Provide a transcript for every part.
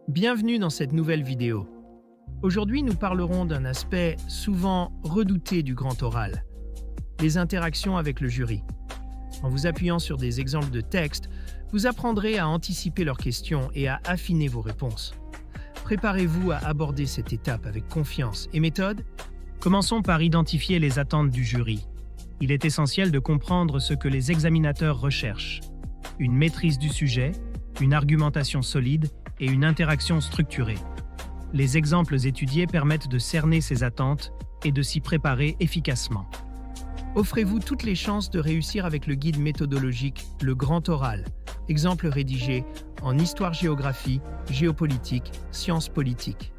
Bienvenue dans cette nouvelle vidéo. Aujourd'hui, nous parlerons d'un aspect souvent redouté du grand oral, les interactions avec le jury. En vous appuyant sur des exemples de texte, vous apprendrez à anticiper leurs questions et à affiner vos réponses. Préparez-vous à aborder cette étape avec confiance et méthode. Commençons par identifier les attentes du jury. Il est essentiel de comprendre ce que les examinateurs recherchent. Une maîtrise du sujet, une argumentation solide et une interaction structurée. Les exemples étudiés permettent de cerner ces attentes et de s'y préparer efficacement. Offrez-vous toutes les chances de réussir avec le guide méthodologique Le Grand Oral, exemple rédigé en histoire-géographie, géopolitique, sciences politiques.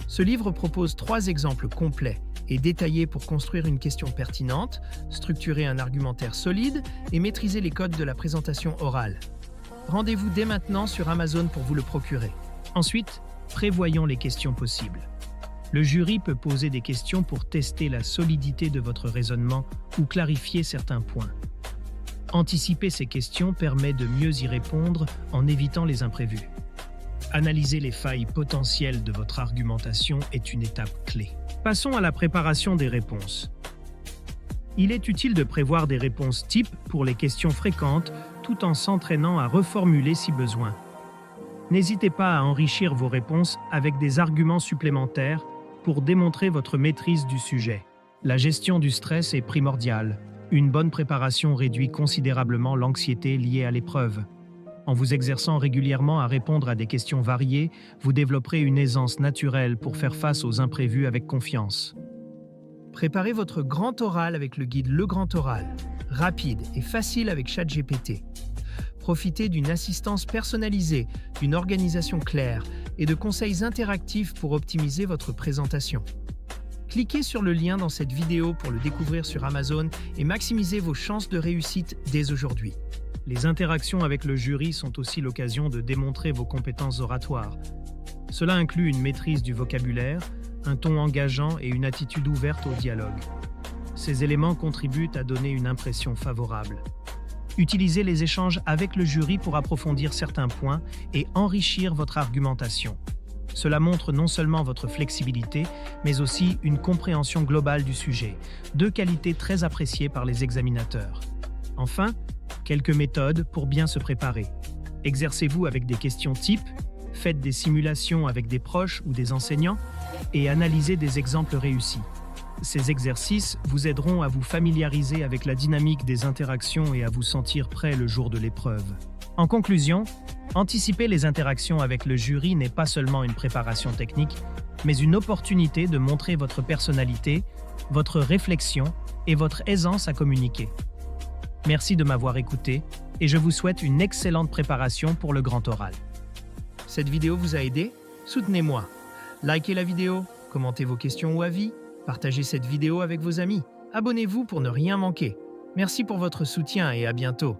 Ce livre propose 3 exemples complets et détaillés pour construire une question pertinente, structurer un argumentaire solide et maîtriser les codes de la présentation orale. Rendez-vous dès maintenant sur Amazon pour vous le procurer. Ensuite, prévoyons les questions possibles. Le jury peut poser des questions pour tester la solidité de votre raisonnement ou clarifier certains points. Anticiper ces questions permet de mieux y répondre en évitant les imprévus. Analyser les failles potentielles de votre argumentation est une étape clé. Passons à la préparation des réponses. Il est utile de prévoir des réponses types pour les questions fréquentes tout en s'entraînant à reformuler si besoin. N'hésitez pas à enrichir vos réponses avec des arguments supplémentaires pour démontrer votre maîtrise du sujet. La gestion du stress est primordiale. Une bonne préparation réduit considérablement l'anxiété liée à l'épreuve. En vous exerçant régulièrement à répondre à des questions variées, vous développerez une aisance naturelle pour faire face aux imprévus avec confiance. Préparez votre grand oral avec le guide Le Grand Oral, rapide et facile avec ChatGPT. Profitez d'une assistance personnalisée, d'une organisation claire et de conseils interactifs pour optimiser votre présentation. Cliquez sur le lien dans cette vidéo pour le découvrir sur Amazon et maximisez vos chances de réussite dès aujourd'hui. Les interactions avec le jury sont aussi l'occasion de démontrer vos compétences oratoires. Cela inclut une maîtrise du vocabulaire, un ton engageant et une attitude ouverte au dialogue. Ces éléments contribuent à donner une impression favorable. Utilisez les échanges avec le jury pour approfondir certains points et enrichir votre argumentation. Cela montre non seulement votre flexibilité, mais aussi une compréhension globale du sujet, 2 qualités très appréciées par les examinateurs. Enfin, quelques méthodes pour bien se préparer. Exercez-vous avec des questions types, faites des simulations avec des proches ou des enseignants, et analysez des exemples réussis. Ces exercices vous aideront à vous familiariser avec la dynamique des interactions et à vous sentir prêt le jour de l'épreuve. En conclusion, anticiper les interactions avec le jury n'est pas seulement une préparation technique, mais une opportunité de montrer votre personnalité, votre réflexion et votre aisance à communiquer. Merci de m'avoir écouté et je vous souhaite une excellente préparation pour le grand oral. Cette vidéo vous a aidé? Soutenez-moi. Likez la vidéo, commentez vos questions ou avis, partagez cette vidéo avec vos amis. Abonnez-vous pour ne rien manquer. Merci pour votre soutien et à bientôt.